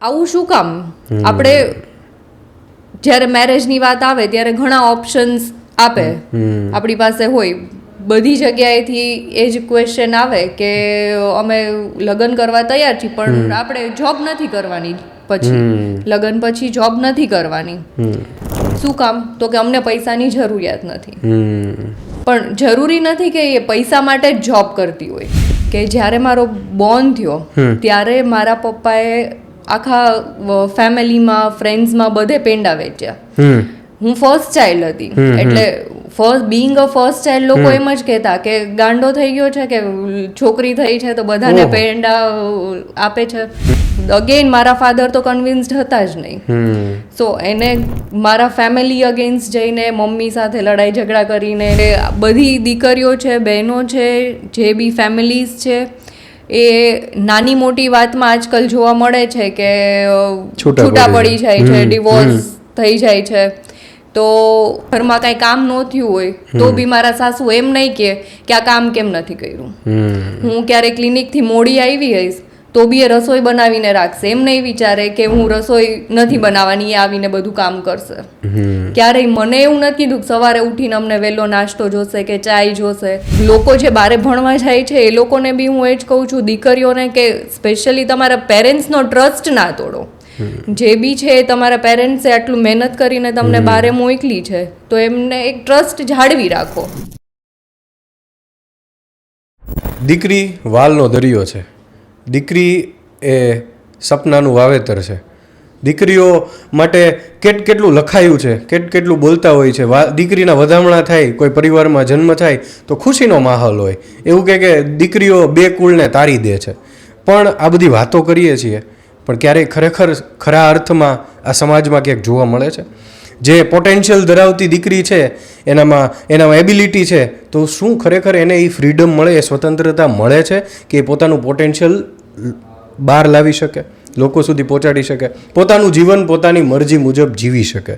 આવું શું કામ? આપણે જ્યારે મેરેજની વાત આવે ત્યારે ઘણા ઓપ્શન્સ આપે, આપણી પાસે હોય. બધી જગ્યાએથી એ જ ક્વેશ્ચન આવે કે અમે લગ્ન કરવા તૈયાર છીએ પણ આપણે જોબ નથી કરવાની, પછી લગ્ન પછી જોબ નથી કરવાની. શું કામ? તો કે અમને પૈસાની જરૂરિયાત નથી. પણ જરૂરી નથી કે એ પૈસા માટે જ જોબ કરતી હોય. કે જ્યારે મારો બોર્ન થયો ત્યારે મારા પપ્પાએ આખા ફેમિલીમાં, ફ્રેન્ડ્સમાં બધે પેંડા વેચ્યા. હું ફર્સ્ટ ચાઇલ્ડ હતી એટલે બીંગ અ ફર્સ્ટ ચાઇલ્ડ લોકો એમ જ કહેતા કે ગાંડો થઈ ગયો છે કે છોકરી થઈ છે તો બધાને પેંડા આપે છે. અગેન મારા ફાધર તો કન્વિન્સ્ડ હતા જ નહીં. સો એને મારા ફેમિલી અગેન્સ્ટ જઈને મમ્મી સાથે લડાઈ ઝઘડા કરીને બધી દીકરીઓ છે, બહેનો છે, જે બી ફેમિલીઝ છે એ નાની મોટી વાતમાં આજકાલ જોવા મળે છે કે છૂટા પડી જાય છે, ડિવોર્સ થઈ જાય છે. તો ઘરમાં કાંઈ કામ ન થયું હોય તો બી મારા સાસુ એમ નહીં કે આ કામ કેમ નથી કર્યું. હું ક્યારે ક્લિનિકથી મોડી આવી હઈશ તો બી એ રસોઈ બનાવીને રાખશે. એમ નહીં વિચારે કે હું રસોઈ નથી બનાવવાની, એ આવીને બધું કામ કરશે. ક્યારેય મને એવું નથી કીધું કે સવારે ઉઠીને અમને વહેલો નાસ્તો જોશે કે ચાય જોશે. લોકો જે બારે ભણવા જાય છે એ લોકોને બી હું એ જ કહું છું, દીકરીઓને, કે સ્પેશિયલી તમારા પેરેન્ટ્સનો ટ્રસ્ટ ના તોડો. જે બી છે તમારા પેરેન્ટ્સે આટલું મહેનત કરીને તમને બારે મોકલી છે તો એમને એક ટ્રસ્ટ જાળવી રાખો. દીકરી વાલનો દરિયો છે. દીકરી એ સપનાનું વાવેતર છે. દીકરીઓ માટે કેટલું લખાયું છે, કેટલું બોલતા હોય છે. દીકરીના વધામણા થાય, કોઈ પરિવારમાં જન્મ થાય તો ખુશીનો માહોલ હોય. એવું કે દીકરીઓ બે કુળને તારી દે છે. પણ આ બધી વાતો કરીએ છીએ પણ ક્યારેય ખરેખર ખરા અર્થમાં આ સમાજમાં ક્યાંક જોવા મળે છે? જે પોટેન્શિયલ ધરાવતી દીકરી છે, એનામાં એબિલિટી છે, તો શું ખરેખર એને એ ફ્રીડમ મળે, એ સ્વતંત્રતા મળે છે કે એ પોતાનું પોટેન્શિયલ બહાર લાવી શકે, લોકો સુધી પહોંચાડી શકે, પોતાનું જીવન પોતાની મરજી મુજબ જીવી શકે?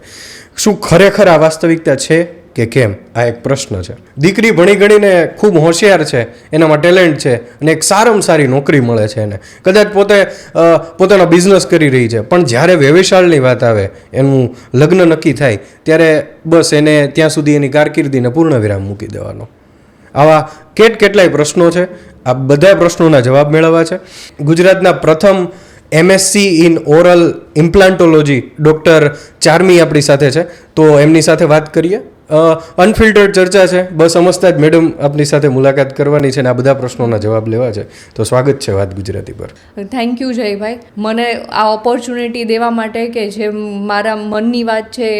શું ખરેખર આ વાસ્તવિકતા છે કે કેમ? આ એક પ્રશ્ન છે. દીકરી ભણી ગણીને ખૂબ હોશિયાર છે, એનામાં ટેલેન્ટ છે અને એક સારામાં સારી નોકરી મળે છે એને, કદાચ પોતાનો બિઝનેસ કરી રહી છે, પણ જ્યારે વ્યવસાયની વાત આવે, એનું લગ્ન નક્કી થાય ત્યારે બસ એને ત્યાં સુધી એની કારકિર્દીને પૂર્ણ વિરામ મૂકી દેવાનો. આવા કેટલાય પ્રશ્નો છે. આ બધા પ્રશ્નોના જવાબ મેળવવા છે. ગુજરાતના પ્રથમ MSc in oral implantology doctor Charmi આપણી સાથે છે, તો એમની સાથે વાત કરીએ. અનફિલ્ટર્ડ ચર્ચા છે, બસ સમજતા જ મેડમ આપની સાથે મુલાકાત કરવાની છે અને આ બધા પ્રશ્નોના જવાબ લેવા છે. તો સ્વાગત છે વાત ગુજરાતી પર. થેન્ક યુ જયભાઈ, મને આ ઓપોર્ચ્યુનિટી દેવા માટે કે જે મારા મનની વાત છે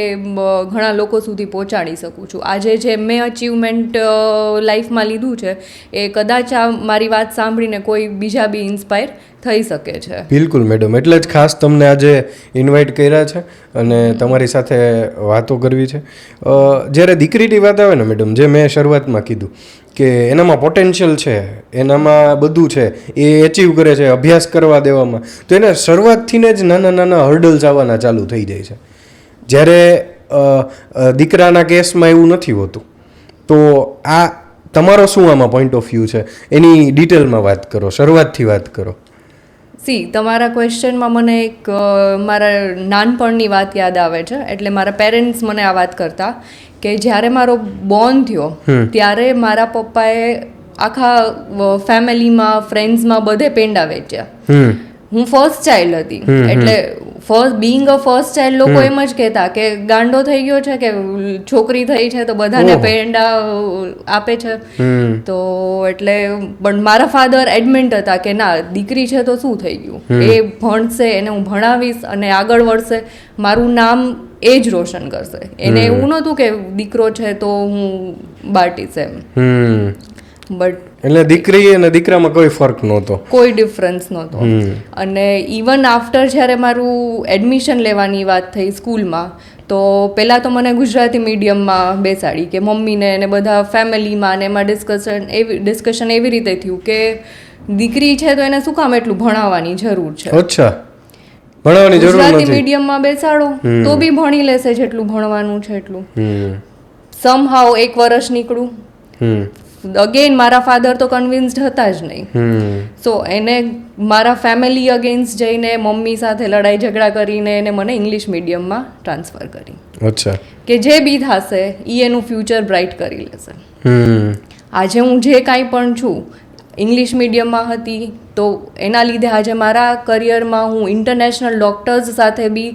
ઘણા લોકો સુધી પહોંચાડી શકું છું. આજે જે મેં અચીવમેન્ટ લાઈફમાં લીધું છે એ કદાચ આ મારી વાત સાંભળીને કોઈ બીજા બી ઇન્સ્પાયર થઈ શકે છે. બિલકુલ મેડમ, એટલે જ ખાસ તમને આજે ઇન્વાઇટ કર્યા છે અને તમારી સાથે વાતો કરવી છે. જ્યારે દીકરીની વાત આવે ને મેડમ, જે મેં શરૂઆતમાં કીધું કે એનામાં પોટેન્શિયલ છે, એનામાં બધું છે, એ એચીવ કરે છે અભ્યાસ કરવા દેવામાં, તો એને શરૂઆતથીને જ નાના હર્ડલ્સ આવવાના ચાલુ થઈ જાય છે. જ્યારે દીકરાના કેસમાં એવું નથી હોતું. તો આ તમારો શું આમાં પોઈન્ટ ઓફ વ્યૂ છે, એની ડિટેલમાં વાત કરો, શરૂઆતથી વાત કરો. તમારા ક્વેશ્ચનમાં મને એક મારા નાનપણની વાત યાદ આવે છે. એટલે મારા પેરેન્ટ્સ મને આ વાત કરતા કે જ્યારે મારો બોર્ન થયો ત્યારે મારા પપ્પાએ આખા ફેમિલીમાં, ફ્રેન્ડ્સમાં બધે પેંડા વેચ્યા. હું ફર્સ્ટ ચાઇલ્ડ હતી એટલે બીંગ અ ફર્સ્ટ ચાઇલ્ડ લોકો એમ જ કહેતા કે ગાંડો થઈ ગયો છે કે છોકરી થઈ છે તો બધાને પેંડા આપે છે. તો એટલે પણ મારા ફાધર એડમેન્ટ હતા કે ના, દીકરી છે તો શું થઈ ગયું, એ ભણશે, એને હું ભણાવીશ અને આગળ વધશે, મારું નામ એ જ રોશન કરશે. એને એવું નહોતું કે દીકરો છે તો હું બાટીશ એમ. બટ એટલે દીકરી અને દીકરામાં કોઈ ફરક નહોતો, કોઈ ડિફરન્સ નહોતો. અને ઇવન આફ્ટર જ્યારે મારું એડમિશન લેવાની વાત થઈ સ્કૂલમાં, તો પહેલાં તો મને ગુજરાતી મીડિયમમાં બેસાડી કે મમ્મીને ને બધા ફેમિલીમાં, ને એમાં ડિસ્કશન એવી રીતે થયું કે દીકરી છે તો એને શું કામ એટલું ભણાવવાની જરૂર છે. અચ્છા, ભણાવવાની જરૂર નથી. ગુજરાતી મીડિયમમાં બેસાડો તો બી ભણી લેશે જેટલું ભણવાનું છે એટલું. સમહાઉ એક વર્ષ નીકળું, અગેન મારા ફાધર તો કન્વિન્સ્ડ હતા જ નહીં. સો એને મારા ફેમિલી અગેન્સ્ટ જઈને મમ્મી સાથે લડાઈ ઝઘડા કરીને એને મને ઇંગ્લિશ મીડિયમમાં ટ્રાન્સફર કરી. અચ્છા. કે જે બી થશે એ એનું ફ્યુચર બ્રાઇટ કરી લેશે. આજે હું જે કાંઈ પણ છું ઇંગ્લિશ મીડિયમમાં હતી તો એના લીધે આજે મારા કરિયરમાં હું ઇન્ટરનેશનલ ડૉક્ટર્સ સાથે બી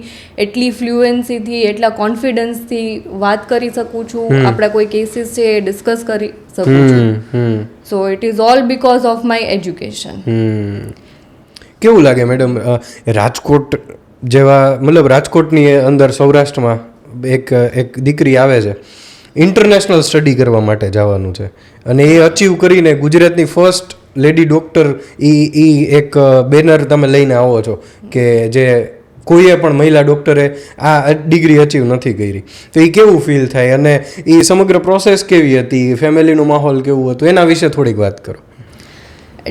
એટલી ફ્લુએન્સીથી એટલા કોન્ફિડન્સથી વાત કરી શકું છું. આપણા કોઈ કેસીસ છે એ ડિસ્કસ કરી શકું છું. So it is all because of my education. કેવું લાગે મેડમ, રાજકોટ જેવા મતલબ રાજકોટની અંદર સૌરાષ્ટ્રમાં એક દીકરી આવે છે, ઇન્ટરનેશનલ સ્ટડી કરવા માટે જવાનું છે અને એ અચીવ કરીને ગુજરાતની ફર્સ્ટ લેડી ડૉક્ટર એ એક બેનર તમે લઈને આવો છો કે જે કોઈએ પણ મહિલા ડૉક્ટરે આ ડિગ્રી અચીવ નથી કરી, તો એ કેવું ફીલ થાય અને એ સમગ્ર પ્રોસેસ કેવી હતી, ફેમિલીનું માહોલ કેવું હતું, એના વિશે થોડીક વાત કરો.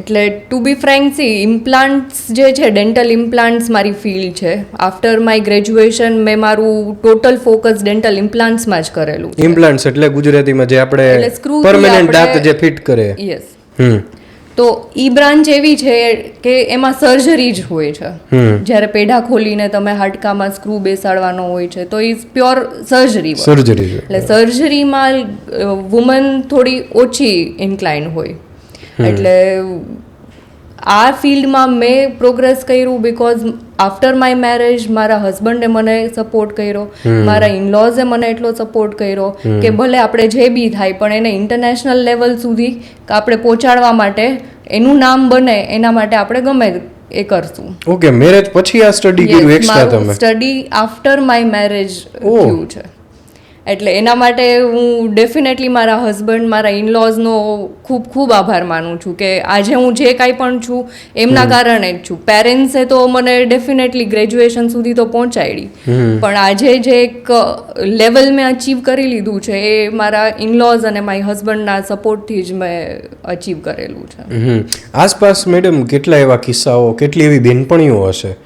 એટલે ટુ બી ફ્રેન્ક ઇમ્પ્લાન્ટ્સ જે છે ડેન્ટલ ઇમ્પ્લાન્ટ્સ મારી ફિલ્ડ છે. આફ્ટર માય ગ્રેજ્યુએશન મેં મારું ટોટલ ફોકસ ડેન્ટલ ઇમ્પ્લાન્ટ્સમાં જ કરેલું. ઇમ્પ્લાન્ટ્સ એટલે ગુજરાતીમાં જે આપણે પરમેનન્ટ દાંત જે ફિટ કરે. યસ. તો ઈ બ્રાન્ચ એવી છે કે એમાં સર્જરી જ હોય છે. જ્યારે પેઢા ખોલીને તમે હાડકામાં સ્ક્રૂ બેસાડવાનો હોય છે તો ઈ પ્યોર સર્જરી. એટલે સર્જરીમાં વુમન થોડી ઓછી ઇન્ક્લાઇન હોય. એટલે આ ફિલ્ડમાં મેં પ્રોગ્રેસ કર્યું બિકોઝ આફ્ટર માય મેરેજ મારા હસબન્ડે મને સપોર્ટ કર્યો, મારા ઇનલોઝે મને એટલો સપોર્ટ કર્યો કે ભલે આપણે જે બી થાય પણ એને ઇન્ટરનેશનલ લેવલ સુધી આપણે પહોંચાડવા માટે એનું નામ બને એના માટે આપણે ગમે એ કરશું. ઓકે, મેરેજ પછી આ સ્ટડી કર્યું એક્સ્ટ્રા તમે? સ્ટડી આફ્ટર માય મેરેજ થયું છે. એટલે એના માટે હું ડેફિનેટલી મારા હસબન્ડ મારા ઇનલોઝનો ખૂબ ખૂબ આભાર માનું છું કે આજે હું જે કાંઈ પણ છું એમના કારણે જ છું. પેરેન્ટ્સે તો મને ડેફિનેટલી ગ્રેજ્યુએશન સુધી તો પહોંચાડી, પણ આજે જે એક લેવલ મેં અચીવ કરી લીધું છે એ મારા ઇનલોઝ અને માય હસબન્ડના સપોર્ટથી જ મેં અચીવ કરેલું છે. આસપાસ મેડમ કેટલા એવા કિસ્સાઓ, કેટલી એવી બેનપણીઓ હશે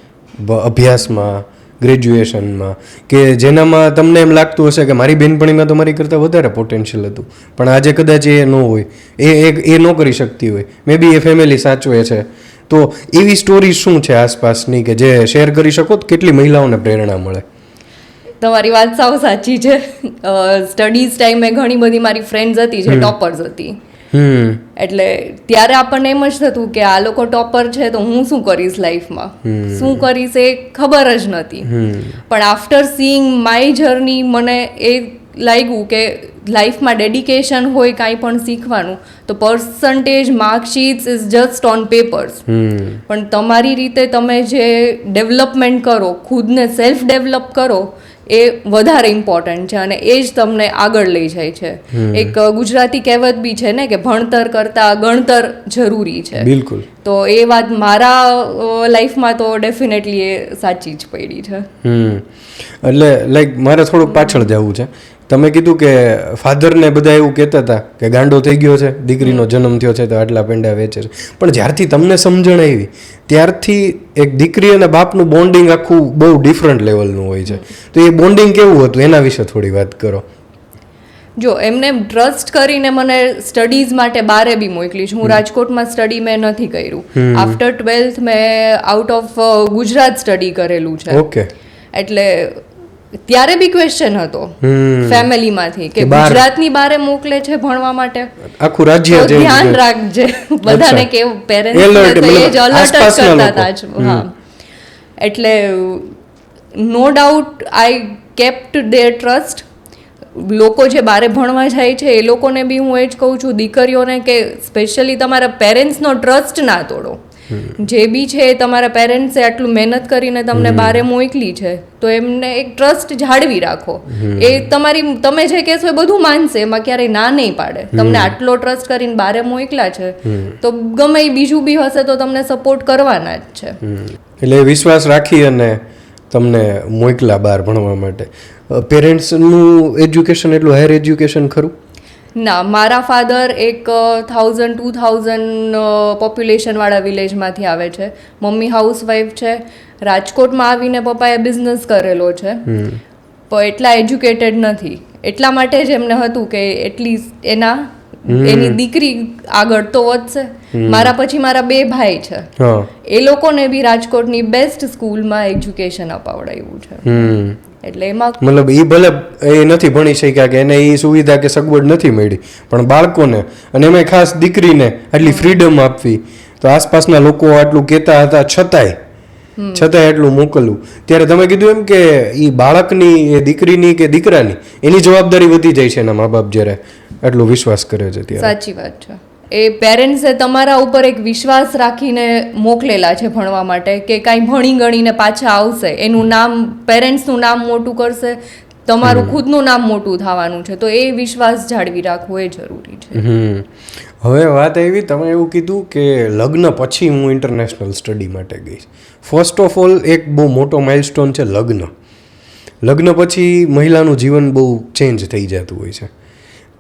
અભ્યાસમાં, ગ્રેજ્યુએશનમાં, કે જેનામાં તમને એમ લાગતું હશે કે મારી બેનપણીમાં તો મારી કરતાં વધારે પોટેન્શિયલ હતું પણ આજે કદાચ એ ન હોય, એ ન કરી શકતી હોય, મે બી એ ફેમિલી સાચવે છે, તો એવી સ્ટોરી શું છે આસપાસની કે જે શેર કરી શકો તો કેટલી મહિલાઓને પ્રેરણા મળે? તમારી વાત સાવ સાચી છે. સ્ટડીઝ ટાઈમે ઘણી બધી મારી ફ્રેન્ડ્સ હતી જે ટોપર્સ હતી. એટલે ત્યારે આપણને એમ જ થતું કે આ લોકો ટોપર છે તો હું શું કરીશ લાઈફમાં, શું કરીશ એ ખબર જ નથી. પણ આફ્ટર સીઈંગ માય જર્ની મને એ લાગ્યું કે લાઈફમાં ડેડિકેશન હોય કાંઈ પણ શીખવાનું તો percentage marksheets is just on papers, પણ તમારી રીતે તમે જે ડેવલપમેન્ટ કરો, ખુદને સેલ્ફ ડેવલપ કરો એ વધારે ઇમ્પોર્ટન્ટ છે અને એ જ તમને આગળ લઈ જાય છે. એક ગુજરાતી કહેવત બી છે ને કે ભણતર કરતાં ગણતર જરૂરી છે. બિલકુલ. તો એ વાત મારા લાઈફમાં તો ડેફિનેટલી એ સાચી જ પડી છે. એટલે લાઈક મારે થોડુંક પાછળ જવું છે. તમે કીધું કે ફાધરને બધા એવું કહેતા હતા કે ગાંડો થઈ ગયો છે, દીકરીનો જન્મ થયો છે તો આટલા પેંડા વેચે છે, પણ જ્યારથી તમને સમજણ આવી ત્યારથી એક દીકરી અને બાપનું બોન્ડિંગ આખું બહુ ડિફરન્ટ લેવલનું હોય છે, તો એ બોન્ડિંગ કેવું હતું એના વિશે થોડી વાત કરો. જો એમને ટ્રસ્ટ કરીને મને સ્ટડીઝ માટે બારે બી મોકલી છે. હું રાજકોટમાં સ્ટડી મેં નથી કર્યું. આફ્ટર 12th મેં આઉટ ઓફ ગુજરાત સ્ટડી કરેલું છે. ઓકે. એટલે ત્યારે બી ક્વેશ્ચન હતો ફેમિલીમાંથી કે ગુજરાતની બારે મોકલે છે ભણવા માટે, આખું રાજ્ય ધ્યાન રાખજે બધાને કેવું પેરેન્ટ્સ તો એ જ અલર્ટ જ કરતા હતા. હા, એટલે no doubt I kept their trust. લોકો જે બારે ભણવા જાય છે એ લોકોને બી હું એ જ કહું છું, દીકરીઓને કે સ્પેશિયલી તમારા પેરેન્ટ્સનો ટ્રસ્ટ ના તોડો. જે બી છે તમારા પેરેન્ટ્સે આટલું મહેનત કરીને તમને બારે મોકલી છે તો એમને એક ટ્રસ્ટ જાળવી રાખો. એ તમે જે કહેશો એ બધું માનશે, એમાં ક્યારેય ના નહીં પાડે. તમને આટલો ટ્રસ્ટ કરીને બારે મોકલા છે તો ગમે એ બીજું બી હશે તો તમને સપોર્ટ કરવાના જ છે. એટલે વિશ્વાસ રાખી અને તમને મોકલા બહાર ભણવા માટે. પેરેન્ટ્સનું એજ્યુકેશન એટલું હાયર એજ્યુકેશન ખરું? ના, મારા ફાધર એક 1000-2000 પોપ્યુલેશનવાળા વિલેજમાંથી આવે છે. મમ્મી હાઉસવાઈફ છે. રાજકોટમાં આવીને પપ્પાએ બિઝનેસ કરેલો છે, પણ એટલા એજ્યુકેટેડ નથી. એટલા માટે જ એમને હતું કે એટલીસ્ટ એના એની દીકરી આગળ તો વધશે. મારા પછી મારા 2 ભાઈ છે, હા એ લોકોને બી રાજકોટની બેસ્ટ સ્કૂલમાં એજ્યુકેશન અપાવડાવ્યું છે. એટલે એમાં મતલબ એ ભલે એ નથી ભણી શક્યા કે એને એ સુવિધા કે સગવડ નથી મળી, પણ બાળકોને અને એમાં ખાસ દીકરીને આટલી ફ્રીડમ આપવી, તો આસપાસના લોકો આટલું કહેતા હતા છતાંય એટલું મોકલવું. ત્યારે તમે કીધું એમ કે એ બાળકની, એ દીકરીની કે દીકરાની, એની જવાબદારી વધી જાય છે એના મા બાપ જ્યારે આટલો વિશ્વાસ કરે છે ત્યારે. સાચી વાત છે. એ પેરેન્ટ્સે તમારા ઉપર એક વિશ્વાસ રાખીને મોકલેલા છે ભણવા માટે કે કાંઈ ભણી ગણીને પાછા આવશે, એનું નામ, પેરેન્ટ્સનું નામ મોટું કરશે, તમારું ખુદનું નામ મોટું થવાનું છે. તો એ વિશ્વાસ જાળવી રાખવો એ જરૂરી છે. હવે વાત એવી, તમે એવું કીધું કે લગ્ન પછી હું ઇન્ટરનેશનલ સ્ટડી માટે ગઈ. ફર્સ્ટ ઓફ ઓલ એક બહુ મોટો માઇલસ્ટોન છે લગ્ન. લગ્ન પછી મહિલાનું જીવન બહુ ચેન્જ થઈ જતું હોય છે,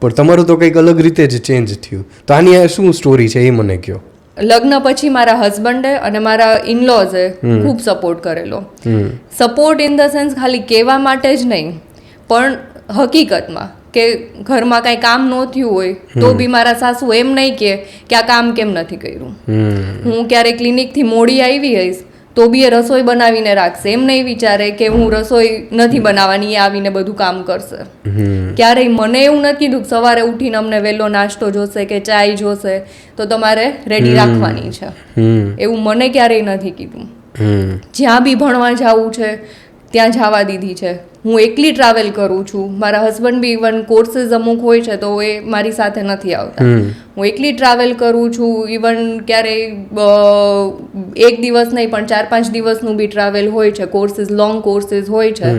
પણ તમારું તો કંઈક અલગ રીતે જ ચેન્જ થયું. તો આની આ શું સ્ટોરી છે એ મને કહો. લગ્ન પછી મારા હસબન્ડે અને મારા ઇનલોઝે ખૂબ સપોર્ટ કરેલો. સપોર્ટ ઇન ધ સેન્સ ખાલી કહેવા માટે જ નહીં, પણ હકીકતમાં કે ઘરમાં કાંઈ કામ ન થયું હોય તો બી મારા સાસુ એમ નહીં કે આ કામ કેમ નથી કર્યું. હું ક્યારેક ક્લિનિકથી મોડી આવી હઈશ તો બી એ રસોઈ બનાવીને રાખશે, એમ નહીં વિચારે કે હું રસોઈ નથી બનાવવાની, એ આવીને બધું કામ કરશે. ક્યારેય મને એવું નથી કીધું કે સવારે ઉઠીને અમને વહેલો નાસ્તો જોશે કે ચાય જોશે તો તમારે રેડી રાખવાની છે, એવું મને ક્યારેય નથી કીધું. જ્યાં બી ભણવા જવું છે ત્યાં જવા દીધી છે. હું એકલી ટ્રાવેલ કરું છું, મારા હસબન્ડ બી ઇવન કોર્સીસ અમુક હોય છે તો એ મારી સાથે નથી આવતા. હું એકલી ટ્રાવેલ કરું છું, ઇવન ક્યારેય 1 દિવસ નહીં પણ 4-5 દિવસનું બી ટ્રાવેલ હોય છે, કોર્સીસ, લોંગ કોર્સીસ હોય છે,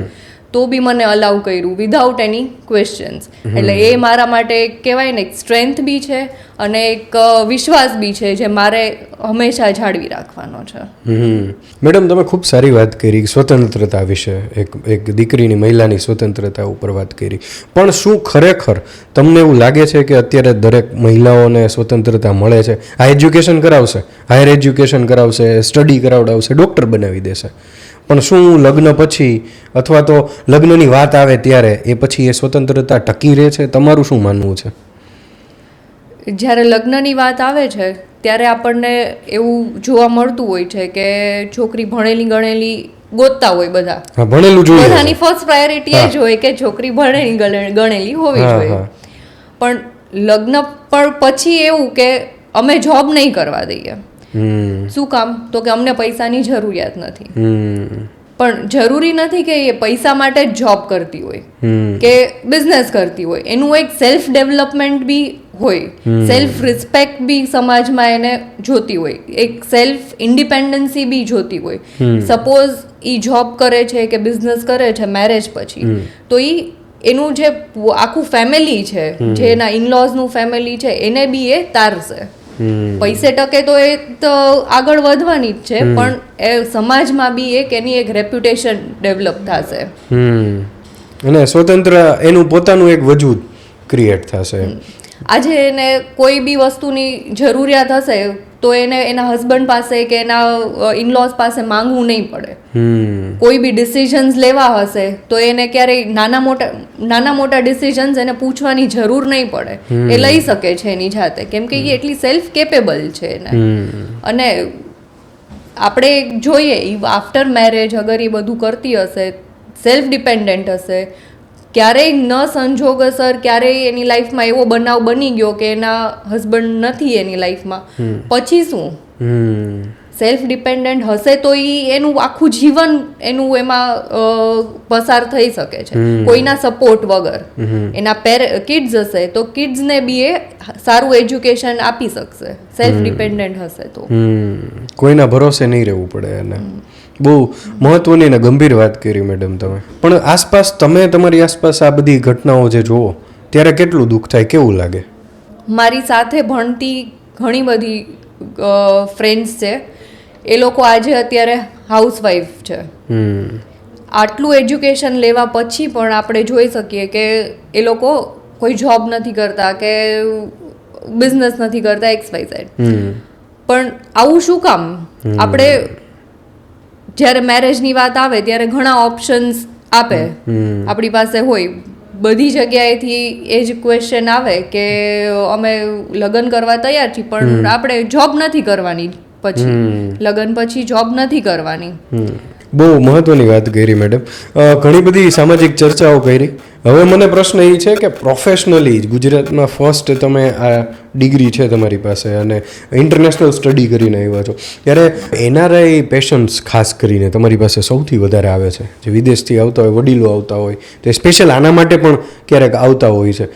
તો બી મને અલાઉ કર્યું વિધાઉટ એની ક્વેશ્ચન્સ. એટલે એ મારા માટે કહેવાય ને સ્ટ્રેન્થ બી છે અને એક વિશ્વાસ બી છે જે મારે હંમેશા જાળવી રાખવાનો છે. મેડમ, તમે ખૂબ સારી વાત કરી સ્વતંત્રતા વિશે, એક દીકરીની, મહિલાની સ્વતંત્રતા ઉપર વાત કરી. પણ શું ખરેખર તમને એવું લાગે છે કે અત્યારે દરેક મહિલાઓને સ્વતંત્રતા મળે છે? આ એજ્યુકેશન કરાવશે, હાયર એજ્યુકેશન કરાવશે, સ્ટડી કરાવડાવશે, ડૉક્ટર બનાવી દેશે, પણ શું લગ્ન પછી અથવા તો લગ્નની વાત આવે ત્યારે એ પછી એ સ્વતંત્રતા ટકી રહે છે? તમારું શું માનવું છે? જ્યારે લગ્નની વાત આવે છે ત્યારે આપણને એવું જોવા મળતું હોય છે કે છોકરી ભણેલી ગણેલી ગોતતા હોય બધા. ભણેલું જોઈએ, બધાની ફર્સ્ટ પ્રાયોરિટી એ જ હોય કે છોકરી ભણેલી ગણેલી હોવી જોઈએ. પણ લગ્ન પણ પછી એવું કે અમે જોબ નહીં કરવા દઈએ. શું કામ? તો કે અમને પૈસાની જરૂરિયાત નથી. પણ જરૂરી નથી કે એ પૈસા માટે જ જોબ કરતી હોય કે બિઝનેસ કરતી હોય. એનું એક સેલ્ફ ડેવલપમેન્ટ બી હોય, સેલ્ફ રિસ્પેક્ટ બી સમાજમાં એને જોતી હોય, એક સેલ્ફ ઇન્ડિપેન્ડન્સી બી જોતી હોય. સપોઝ એ જોબ કરે છે કે બિઝનેસ કરે છે મેરેજ પછી, તો એનું જે આખું ફેમિલી છે, જે એના ઇનલોઝનું ફેમિલી છે, એને બી એ તારશે. પૈસે ટકે તો એ તો આગળ વધવાની જ છે, પણ એ સમાજમાં બી એની એક રેપ્યુટેશન ડેવલપ થશે અને સ્વતંત્ર એનું પોતાનું એક વજૂદ ક્રિએટ થશે. આજે એને કોઈ બી વસ્તુની જરૂરિયાત હશે તો એને એના હસબન્ડ પાસે કે એના ઇનલોઝ પાસે માંગવું નહીં પડે. કોઈ બી ડિસિઝન્સ લેવા હશે તો એને ક્યારેય નાના મોટા ડિસિઝન્સ એને પૂછવાની જરૂર નહીં પડે, એ લઈ શકે છે એની જાતે, કેમ કે એ એટલી સેલ્ફ કેપેબલ છે એને. અને આપણે જોઈએ આફ્ટર મેરેજ અગર એ બધું કરતી હશે, સેલ્ફ ડિપેન્ડન્ટ હશે, ક્યારેય ન સંજોગસર ક્યારેય એની લાઈફમાં એવો બનાવ બની ગયો કે એના હસબન્ડ નથી એની લાઈફમાં, પછી શું? સેલ્ફ ડિપેન્ડન્ટ હશે તો એનું આખું જીવન એનું એમાં પસાર થઈ શકે છે કોઈના સપોર્ટ વગર. એના કિડ્સ હશે તો કિડ્સને બી એ સારું એજ્યુકેશન આપી શકશે, સેલ્ફ ડિપેન્ડન્ટ હશે તો. કોઈના ભરોસે નહીં રહેવું પડે. એને બહુ મહત્વની અને ગંભીર વાત કરી મેડમ તમે. પણ આસપાસ, તમે તમારી આસપાસ આ બધી ઘટનાઓ જે જોવો ત્યારે કેટલું દુઃખ થાય, કેવું લાગે? મારી સાથે ભણતી ઘણી બધી ફ્રેન્ડ્સ છે, એ લોકો આજે અત્યારે હાઉસવાઈફ છે. આટલું એજ્યુકેશન લેવા પછી પણ આપણે જોઈ શકીએ કે એ લોકો કોઈ જોબ નથી કરતા કે બિઝનેસ નથી કરતા, XYZ. પણ આવું શું કામ? આપણે જ્યારે મેરેજની વાત આવે ત્યારે ઘણા ઓપ્શન્સ આપે આપણી પાસે હોય, બધી જગ્યાએથી એ જ ક્વેશ્ચન આવે કે અમે લગ્ન કરવા તૈયાર છીએ પણ આપણે જોબ નથી કરવાની, પછી લગ્ન પછી જોબ નથી કરવાની. બહુ મહત્વની વાત કરી મેડમ. ઘણી બધી સામાજિક ચર્ચાઓ કરી. હવે મને પ્રશ્ન એ છે કે પ્રોફેશનલી ગુજરાતમાં ફર્સ્ટ તમે આ ડિગ્રી છે તમારી પાસે અને ઇન્ટરનેશનલ સ્ટડી કરીને આવ્યા છો, ત્યારે એનઆરઆઈ પેશન્ટ્સ ખાસ કરીને તમારી પાસે સૌથી વધારે આવે છે, જે વિદેશથી આવતા હોય, વડીલો આવતા હોય, તે સ્પેશિયલ આના માટે પણ ક્યારેક આવતા હોય છે.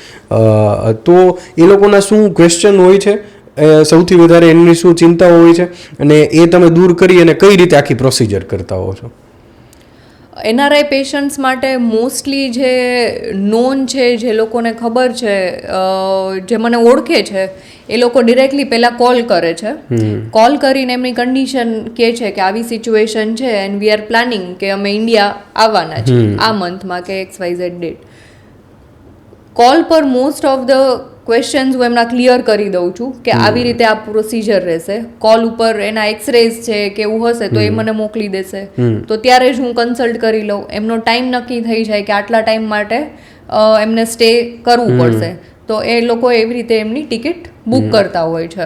તો એ લોકોના શું ક્વેશ્ચન હોય છે, સૌથી વધારે એમની શું ચિંતાઓ હોય છે, અને એ તમે દૂર કરી અને કઈ રીતે આખી પ્રોસિજર કરતા હો છો? એનઆરઆઈ પેશન્ટ્સ માટે મોસ્ટલી જે નોન છે, જે લોકોને ખબર છે, જે મને ઓળખે છે, એ લોકો ડિરેક્ટલી પહેલાં કોલ કરે છે. કોલ કરીને એમની કન્ડિશન કહે છે કે આવી સિચ્યુએશન છે એન્ડ વી આર પ્લાનિંગ કે અમે ઇન્ડિયા આવવાના છે આ મંથમાં કે XYZ ડેટ. કોલ પર મોસ્ટ ઓફ ધ ક્વેશ્ચન્સ હું એમના ક્લિયર કરી દઉં છું કે આવી રીતે આ પ્રોસિજર રહેશે. કોલ ઉપર એના એક્સરેઝ છે કે એવું હશે તો એ મને મોકલી દેશે, તો ત્યારે જ હું કન્સલ્ટ કરી લઉં. એમનો ટાઈમ નક્કી થઈ જાય કે આટલા ટાઈમ માટે એમને સ્ટે કરવું પડશે, તો એ લોકો એવી રીતે એમની ટિકિટ બુક કરતા હોય છે.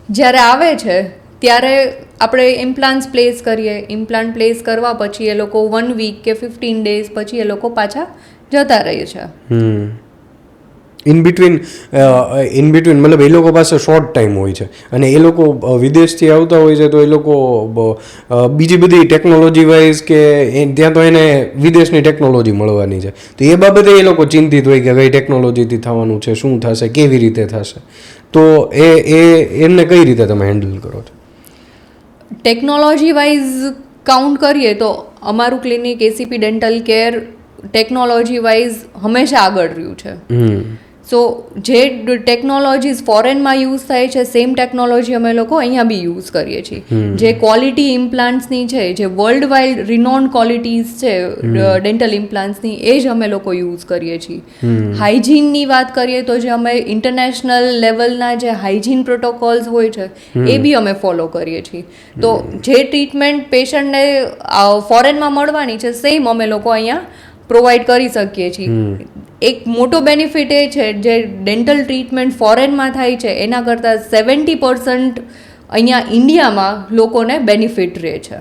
જ્યારે આવે છે ત્યારે આપણે ઇમ્પ્લાન્ટ્સ પ્લેસ કરીએ. ઇમ્પ્લાન્ટ પ્લેસ કરવા પછી એ લોકો 1 વીક કે 15 ડેઝ પછી એ લોકો પાછા જતા રહે છે. ઇન બિટવીન મતલબ એ લોકો પાસે શોર્ટ ટાઈમ હોય છે, અને એ લોકો વિદેશથી આવતા હોય છે, તો એ લોકો બીજી બધી ટેકનોલોજી વાઇઝ કે ત્યાં તો એને વિદેશની ટેકનોલોજી મળવાની છે, તો એ બાબતે એ લોકો ચિંતિત હોય કે કઈ ટેકનોલોજીથી થવાનું છે, શું થશે, કેવી રીતે થશે. તો એમને કઈ રીતે તમે હેન્ડલ કરો છો? ટેકનોલોજી વાઇઝ કાઉન્ટ કરીએ તો અમારું clinic ACP dental care technology wise હંમેશા આગળ રહ્યું છે. સો જે ટેકનોલોજીસ ફોરેનમાં યુઝ થાય છે, સેમ ટેકનોલોજી અમે લોકો અહીંયા બી યુઝ કરીએ છીએ. જે ક્વોલિટી ઇમ્પ્લાન્ટ્સની છે, જે વર્લ્ડ વાઇડ રિનોન્ડ ક્વોલિટીઝ છે ડેન્ટલ ઇમ્પ્લાન્ટ્સની, એ જ અમે લોકો યુઝ કરીએ છીએ. હાઇજીનની વાત કરીએ તો જે અમે ઇન્ટરનેશનલ લેવલના જે હાઇજીન પ્રોટોકોલ્સ હોય છે એ બી અમે ફોલો કરીએ છીએ. તો જે ટ્રીટમેન્ટ પેશન્ટને ફોરેનમાં મળવાની છે સેમ અમે લોકો અહીંયા પ્રોવાઈડ કરી શકીએ છીએ. એક મોટો બેનિફિટ એ છે, જે ડેન્ટલ ટ્રીટમેન્ટ ફોરેનમાં થાય છે એના કરતાં 70% અહીંયા ઇન્ડિયામાં લોકોને બેનિફિટ રહે છે.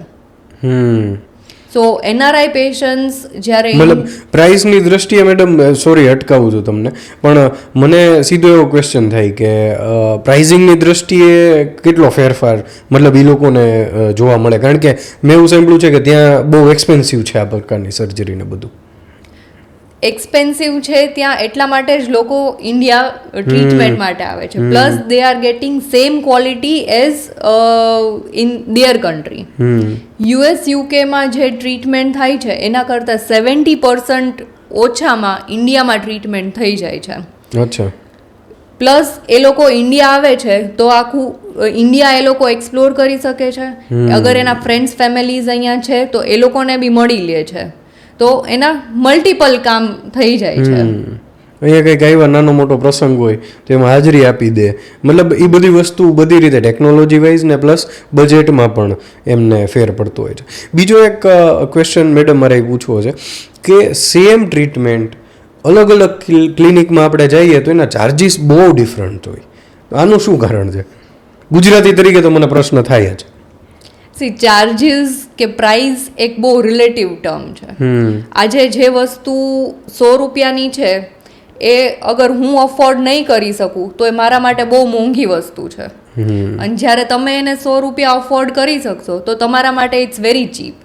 સો એનઆરઆઈ પેશન્ટ્સ જ્યારે મતલબ પ્રાઇસની દ્રષ્ટિએ મેડમ, સોરી અટકાવું છું તમને, પણ મને સીધો એવો ક્વેશ્ચન થાય કે પ્રાઇઝિંગની દ્રષ્ટિએ કેટલો ફેરફાર મતલબ એ લોકોને જોવા મળે? કારણ કે મેં એવું સાંભળ્યું છે કે ત્યાં બહુ એક્સપેન્સિવ છે આ પ્રકારની સર્જરીને બધું. એક્સપેન્સિવ છે ત્યાં એટલા માટે જ લોકો ઇન્ડિયા ટ્રીટમેન્ટ માટે આવે છે. Plus they are getting same quality as in their country. US UKમાં જે ટ્રીટમેન્ટ થાય છે એના કરતાં 70% ઓછામાં ઇન્ડિયામાં ટ્રીટમેન્ટ થઈ જાય છે. અચ્છા. પ્લસ એ લોકો ઇન્ડિયા આવે છે તો આખું ઇન્ડિયા એ લોકો એક્સપ્લોર કરી શકે છે. અગર એના ફ્રેન્ડ્સ ફેમિલીઝ અહીંયા છે તો એ લોકોને બી મળી લે છે, તો એના મલ્ટિપલ કામ થઈ જાય છે. અહીંયા કંઈક આવ્યા નાનો મોટો પ્રસંગ હોય તો એમાં હાજરી આપી દે, મતલબ એ બધી વસ્તુ બધી રીતે ટેકનોલોજી વાઇઝ ને પ્લસ બજેટમાં પણ એમને ફેર પડતો હોય છે. બીજો એક ક્વેશ્ચન મેડમ મારે પૂછવો છે કે સેમ ટ્રીટમેન્ટ અલગ અલગ ક્લિનિકમાં આપણે જઈએ તો એના ચાર્જિસ બહુ ડિફરન્ટ હોય. આનું શું કારણ છે? ગુજરાતી તરીકે તો મને પ્રશ્ન થાય જ. ચાર્જીસ કે પ્રાઇસ એક બહુ રિલેટિવ ટર્મ છે. આજે જે વસ્તુ 100 રૂપિયાની છે એ અગર હું અફોર્ડ નહીં કરી શકું તો એ મારા માટે બહુ મોંઘી વસ્તુ છે. અને જ્યારે તમે એને 100 રૂપિયા અફોર્ડ કરી શકશો તો તમારા માટે ઇટ્સ વેરી ચીપ.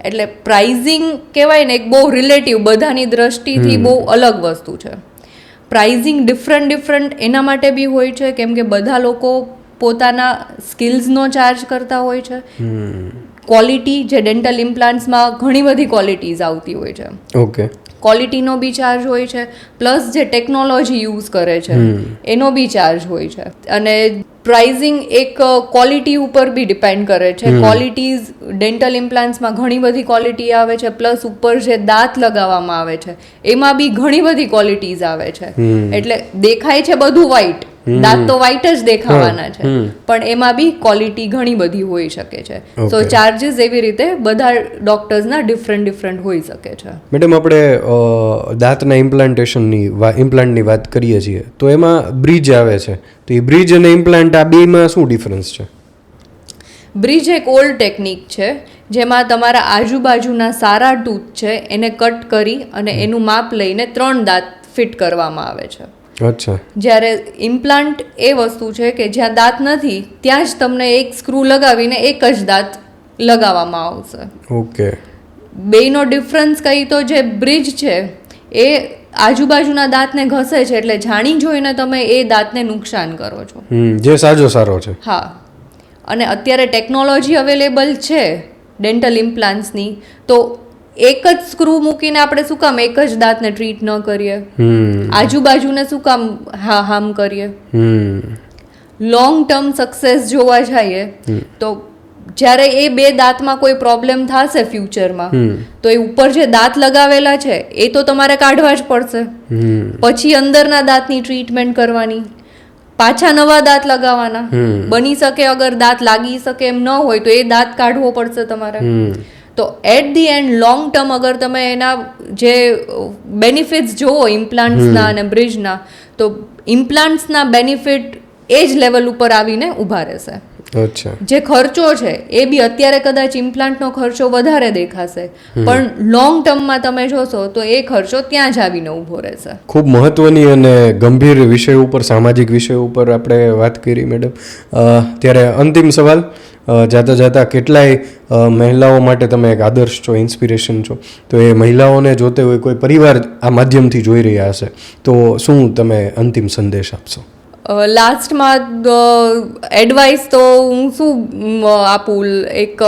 એટલે પ્રાઇઝિંગ કહેવાય ને એક બહુ રિલેટિવ, બધાની દ્રષ્ટિથી બહુ અલગ વસ્તુ છે. પ્રાઇઝિંગ ડિફરન્ટ એના માટે બી હોય છે કેમ કે બધા લોકો પોતાના સ્કિલ્સનો ચાર્જ કરતા હોય છે. ક્વોલિટી, જે ડેન્ટલ ઇમ્પ્લાન્ટ્સમાં ઘણી બધી ક્વોલિટીઝ આવતી હોય છે. ઓકે. ક્વોલિટીનો બી ચાર્જ હોય છે, પ્લસ જે ટેકનોલોજી યુઝ કરે છે એનો બી ચાર્જ હોય છે. અને પ્રાઇઝિંગ એક ક્વોલિટી ઉપર બી ડિપેન્ડ કરે છે. ક્વોલિટીઝ ડેન્ટલ ઇમ્પ્લાન્ટ્સમાં ઘણી બધી ક્વોલિટી આવે છે, પ્લસ ઉપર જે દાંત લગાવવામાં આવે છે એમાં બી ઘણી બધી ક્વોલિટીઝ આવે છે. એટલે દેખાય છે બધું વ્હાઈટ દાંત તો વ્હાઈટ જ દેખાવાના છે, પણ એમાં બી ક્વોલિટી ઘણી બધી હોઈ શકે છે. સો ચાર્જીસ એવી રીતે બધા ડોક્ટર્સના ડિફરન્ટ હોઈ શકે છે. મેડમ, આપણે દાંતના ઇમ્પ્લાન્ટની વાત કરીએ છીએ તો એમાં બ્રિજ આવે છે, તો એ બ્રિજ અને ઇમ્પ્લાન્ટ આ બેમાં શું ડિફરન્સ છે? બ્રિજ એક ઓલ્ડ ટેકનિક છે જેમાં તમારા આજુબાજુના સારા ટૂથ છે એને કટ કરી અને એનું માપ લઈને 3 દાંત ફિટ કરવામાં આવે છે. અચ્છા. જ્યારે ઇમ્પ્લાન્ટ એ વસ્તુ છે કે જ્યાં દાંત નથી ત્યાં જ તમને એક સ્ક્રૂ લગાવીને એક જ દાંત લગાવવામાં આવશે. ઓકે. બેયનો ડિફરન્સ કહી તો જે બ્રિજ છે એ આજુબાજુના દાંતને ઘસે છે, એટલે જાણી જોઈને તમે એ દાંતને નુકસાન કરો છો, જે સારો છે. હા. અને અત્યારે ટેકનોલોજી અવેલેબલ છે ડેન્ટલ ઇમ્પ્લાન્ટ્સની, તો એક જ સ્ક્રૂ મૂકીને આપણે શું કામ એક જ દાંતને ટ્રીટ ન કરીએ, આજુબાજુને શું કામ હાર્મ કરીએ? લોંગ ટર્મ સક્સેસ જોવા જઈએ તો જ્યારે એ 2 દાંતમાં કોઈ પ્રોબ્લેમ થશે ફ્યુચરમાં, તો એ ઉપર જે દાંત લગાવેલા છે એ તો તમારે કાઢવા જ પડશે, પછી અંદરના દાંતની ટ્રીટમેન્ટ કરવાની, પાછા નવા દાંત લગાવવાના. બની શકે અગર દાંત લાગી શકે એમ ન હોય તો એ દાંત કાઢવો પડશે તમારે. તો at the end long term અગર તમે એના જે બેનિફિટ્સ જોવો ઇમ્પ્લાન્ટ્સના અને બ્રિજના, તો ઇમ્પ્લાન્ટ્સના બેનિફિટ એ જ લેવલ ઉપર આવીને ઊભા રહેશે. અચ્છા. જે ખર્ચો છે એ બી અત્યારે કદાચ ઇમ્પ્લાન્ટનો ખર્ચો વધારે દેખાશે, પણ લોંગ ટર્મમાં તમે જોશો તો એ ખર્ચો ત્યાં જ આવીને ઊભો રહેશે. ખૂબ મહત્વની અને ગંભીર વિષય ઉપર, સામાજિક વિષય ઉપર આપણે વાત કરી મેડમ. ત્યારે અંતિમ સવાલ, જાતા કેટલાય મહિલાઓ માટે તમે એક આદર્શ છો, ઇન્સ્પિરેશન છો, તો એ મહિલાઓને જોતે હોય કોઈ પરિવાર આ માધ્યમથી જોઈ રહ્યા હશે તો શું તમે અંતિમ સંદેશ આપશો? લાસ્ટમાં એડવાઇસ તો હું શું આપું, એક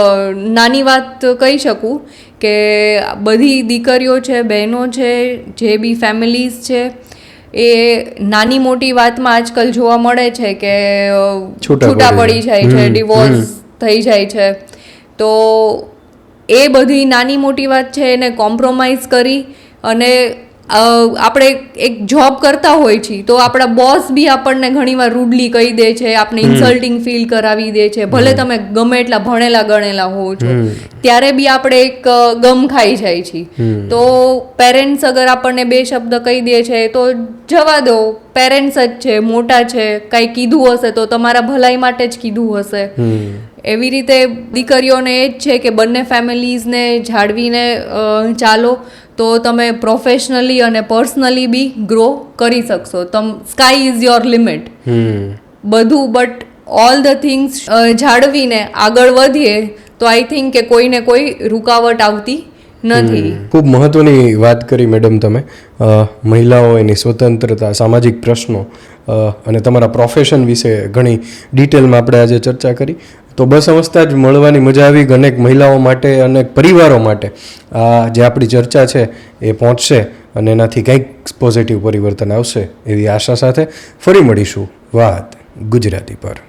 નાની વાત કહી શકું કે બધી દીકરીઓ છે, બહેનો છે, જે બી ફેમિલીઝ છે, એ નાની મોટી વાતમાં આજકાલ જોવા મળે છે કે છૂટા પડી જાય છે, ડિવોર્સ થઈ જાય છે. તો એ બધી નાની મોટી વાત છે એને કોમ્પ્રોમાઇઝ કરી અને આપણે એક જોબ કરતા હોય છીએ તો આપણા બોસ બી આપણને ઘણીવાર રૂડલી કહી દે છે, આપણે ઇન્સલ્ટિંગ ફીલ કરાવી દે છે, ભલે તમે ગમે એટલા ભણેલા ગણેલા હોવ છો, ત્યારે બી આપણે એક ગમ ખાઈ જાય છીએ. તો પેરેન્ટ્સ અગર આપણને 2 શબ્દ કહી દે છે તો જવા દો, પેરેન્ટ્સ જ છે, મોટા છે, કાંઈ કીધું હશે તો તમારા ભલાઈ માટે જ કીધું હશે. એવી રીતે દીકરીઓને એ જ છે કે બંને ફેમિલીઝને જાળવીને ચાલો તો તમે પ્રોફેશનલી અને પર્સનલી બી ગ્રો કરી શકશો. સ્કાય ઇઝ યોર લિમિટ બધું, બટ ઓલ ધ થિંગ્સ જાળવીને આગળ વધીએ તો આઈ થિંક કે કોઈને કોઈ રૂકાવટ આવતી નથી. ખૂબ મહત્વની વાત કરી મેડમ તમે. મહિલાઓ, એની સ્વતંત્રતા, સામાજિક પ્રશ્નો અને તમારા પ્રોફેશન વિશે ઘણી ડિટેલમાં આપણે આજે ચર્ચા કરી. તો બસ અવસ્થા જ મળવાની મજા આવી. અનેક મહિલાઓ માટે, અનેક પરિવારો માટે આ જે આપણી ચર્ચા છે એ પહોંચશે અને એનાથી કંઈક પોઝિટિવ પરિવર્તન આવશે એવી આશા સાથે ફરી મળીશું વાત ગુજરાતી પર.